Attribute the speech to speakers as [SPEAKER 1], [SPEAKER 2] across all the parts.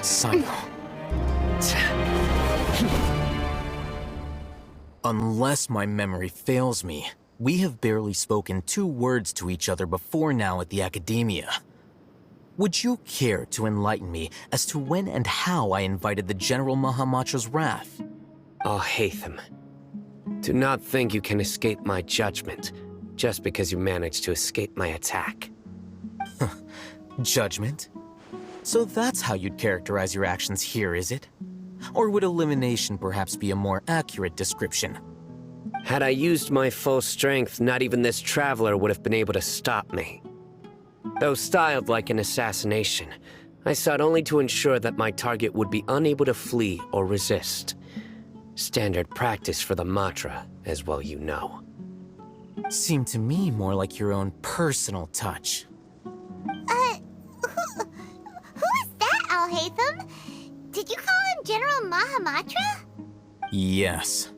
[SPEAKER 1] Cyno. Unless my memory fails me, we have barely spoken 2 words to each other before now at the Academia. Would you care to enlighten me as to when and how I invited the General Mahamatra's wrath?
[SPEAKER 2] Alhacén, do not think you can escape my judgment just because you managed to escape my attack.
[SPEAKER 1] Judgment? So that's how you'd characterize your actions here, is it? Or would elimination perhaps be a more accurate description?
[SPEAKER 2] Had I used my full strength, not even this traveler would have been able to stop me. Though styled like an assassination, I sought only to ensure that my target would be unable to flee or resist. Standard practice for the Matra, as well you know.
[SPEAKER 1] Seemed to me more like your own personal touch.
[SPEAKER 3] Who is that, Alhacén? Did you call him General Mahamatra?
[SPEAKER 1] Yes.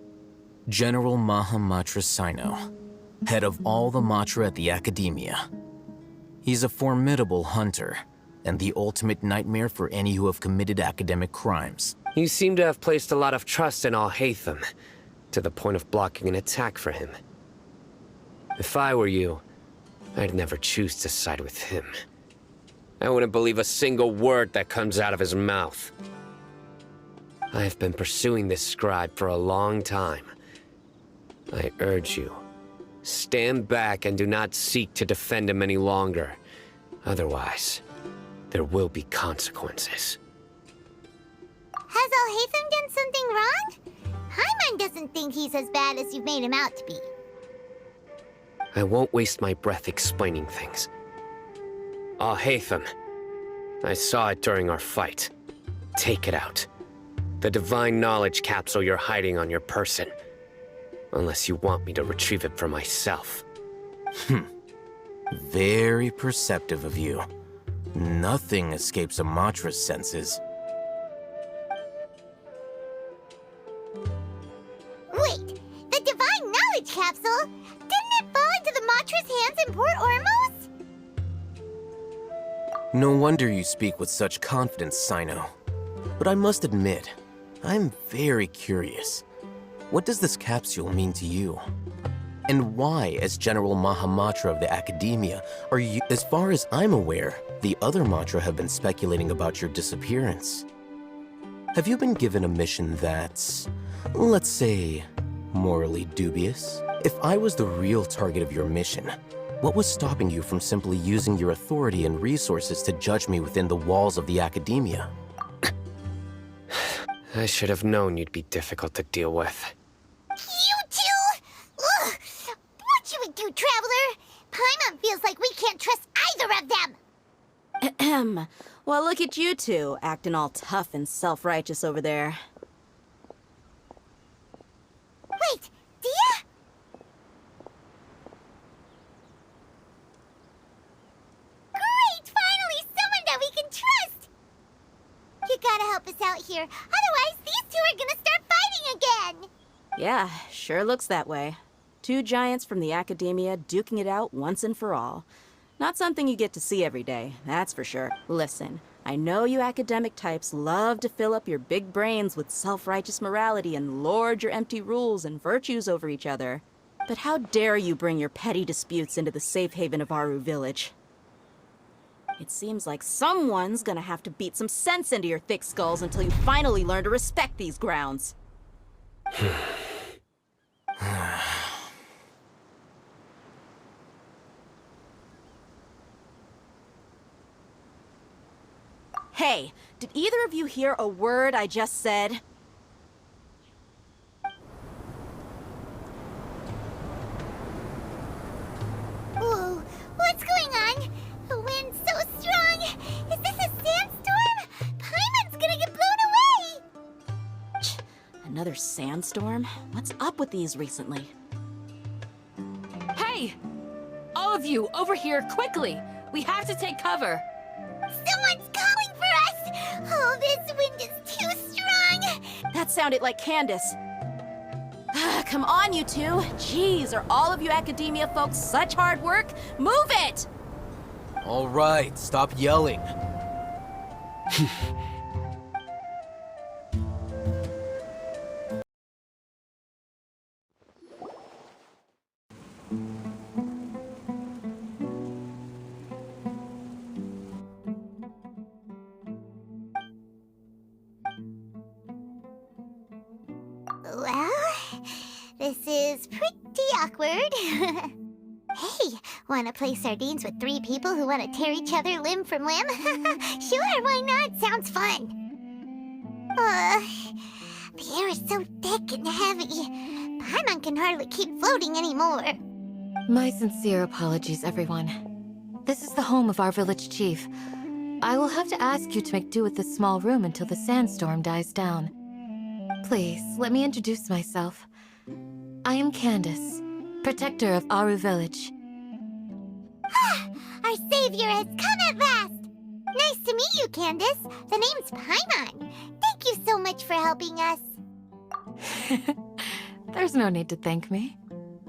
[SPEAKER 1] General Mahamatra Cyno, head of all the Matra at the Academia. He's a formidable hunter, and the ultimate nightmare for any who have committed academic crimes.
[SPEAKER 2] You seem to have placed a lot of trust in Alhacén, to the point of blocking an attack for him. If I were you, I'd never choose to side with him. I wouldn't believe a single word that comes out of his mouth. I have been pursuing this scribe for a long time. I urge you, stand back and do not seek to defend him any longer. Otherwise, there will be consequences.
[SPEAKER 3] Has Alhacén done something wrong? Paimon doesn't think he's as bad as you've made him out to be.
[SPEAKER 2] I won't waste my breath explaining things. Alhacén, I saw it during our fight. Take it out. The divine knowledge capsule you're hiding on your person. Unless you want me to retrieve it for myself.
[SPEAKER 1] Very perceptive of you. Nothing escapes a Matra's senses.
[SPEAKER 3] Wait, the divine knowledge capsule? Didn't it fall into the Matra's hands in Port Ormos?
[SPEAKER 1] No wonder you speak with such confidence, Cyno. But I must admit, I'm very curious. What does this capsule mean to you? And why, as General Mahamatra of the Academia, are you— As far as I'm aware, the other Matra have been speculating about your disappearance. Have you been given a mission that's, let's say, morally dubious? If I was the real target of your mission, what was stopping you from simply using your authority and resources to judge me within the walls of the Academia?
[SPEAKER 2] I should have known you'd be difficult to deal with.
[SPEAKER 3] You two? Ugh! What should we do, Traveler? Paimon feels like we can't trust either of them!
[SPEAKER 4] Ahem. Well, look at you two, acting all tough and self-righteous over there.
[SPEAKER 3] Wait, Dia? Great! Finally, someone that we can trust! You gotta help us out here, otherwise these two are gonna start fighting again!
[SPEAKER 4] Yeah, sure looks that way. 2 giants from the Academia duking it out once and for all. Not something you get to see every day, that's for sure. Listen, I know you academic types love to fill up your big brains with self-righteous morality and lord your empty rules and virtues over each other. But how dare you bring your petty disputes into the safe haven of Aru Village? It seems like someone's gonna have to beat some sense into your thick skulls until you finally learn to respect these grounds. Hey, did either of you hear a word I just said?
[SPEAKER 3] Whoa, what's going on? The wind's so strong! Is this a sandstorm? Paimon's gonna get blown away!
[SPEAKER 4] Another sandstorm? What's up with these recently?
[SPEAKER 5] Hey! All of of you, over here, quickly! We have to take cover!
[SPEAKER 3] Someone's calling for us! Oh, this wind is too strong!
[SPEAKER 4] That sounded like Candace. Come on, you two. Jeez, are all of you academia folks such hard work? Move it!
[SPEAKER 1] All right, stop yelling.
[SPEAKER 3] Well, this is pretty awkward. Hey, wanna play sardines with 3 people who wanna tear each other limb from limb? Sure, why not? Sounds fun. The air is so thick and heavy. Paimon can hardly keep floating anymore.
[SPEAKER 5] My sincere apologies, everyone. This is the home of our village chief. I will have to ask you to make do with this small room until the sandstorm dies down. Please, let me introduce myself. I am Candace, protector of Aru Village.
[SPEAKER 3] Our savior has come at last! Nice to meet you, Candace. The name's Paimon. Thank you so much for helping us.
[SPEAKER 5] There's no need to thank me.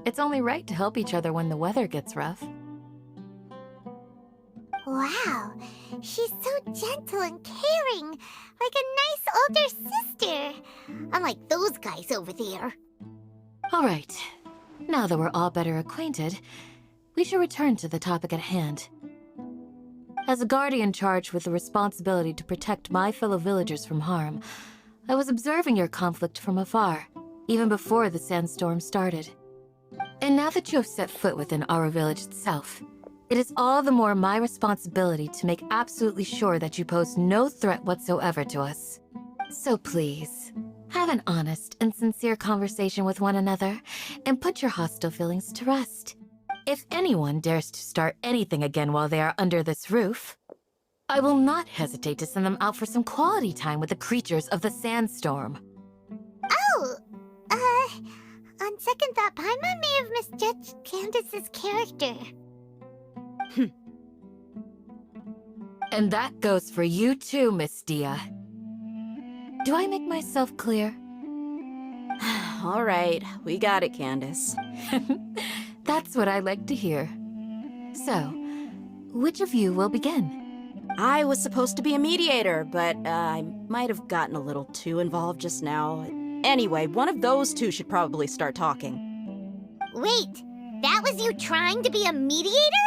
[SPEAKER 5] It's only right to help each other when the weather gets rough.
[SPEAKER 3] Wow, she's so gentle and caring, like a nice older sister. Unlike those guys over there.
[SPEAKER 5] All right. Now that we're all better acquainted, we should return to the topic at hand. As a guardian charged with the responsibility to protect my fellow villagers from harm, I was observing your conflict from afar, even before the sandstorm started. And now that you have set foot within our village itself, it is all the more my responsibility to make absolutely sure that you pose no threat whatsoever to us. So please, have an honest and sincere conversation with one another, and put your hostile feelings to rest. If anyone dares to start anything again while they are under this roof, I will not hesitate to send them out for some quality time with the creatures of the sandstorm.
[SPEAKER 3] Oh, on second thought, Paimon may have misjudged Candace's character.
[SPEAKER 5] And that goes for you too, Miss Dia. Do I make myself clear?
[SPEAKER 4] All right, we got it, Candace.
[SPEAKER 5] That's what I like to hear. So, which of you will begin?
[SPEAKER 4] I was supposed to be a mediator, but I might have gotten a little too involved just now. Anyway, one of those two should probably start talking.
[SPEAKER 3] Wait, that was you trying to be a mediator?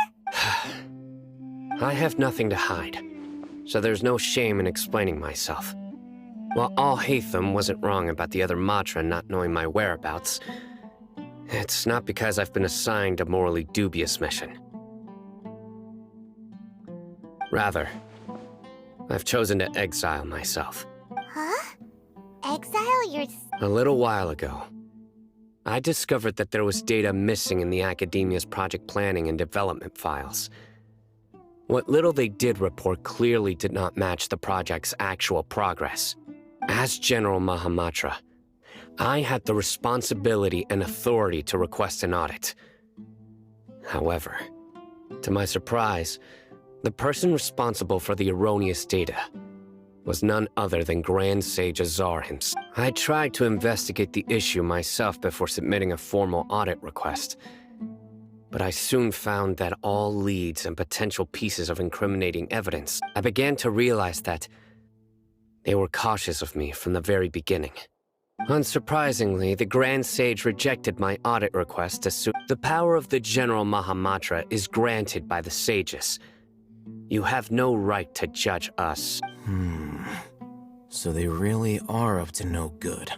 [SPEAKER 2] I have nothing to hide, so there's no shame in explaining myself. While Alhacén wasn't wrong about the other Matra not knowing my whereabouts, it's not because I've been assigned a morally dubious mission. Rather, I've chosen to exile myself.
[SPEAKER 3] Huh? Exile your...
[SPEAKER 2] A little while ago, I discovered that there was data missing in the Academia's project planning and development files. What little they did report clearly did not match the project's actual progress. As General Mahamatra, I had the responsibility and authority to request an audit. However, to my surprise, the person responsible for the erroneous data was none other than Grand Sage Azar himself. I tried to investigate the issue myself before submitting a formal audit request, but I soon found that all leads and potential pieces of incriminating evidence, I began to realize that they were cautious of me from the very beginning. Unsurprisingly, the Grand Sage rejected my audit request to sue. The power of the General Mahamatra is granted by the sages. You have no right to judge us.
[SPEAKER 1] So they really are up to no good.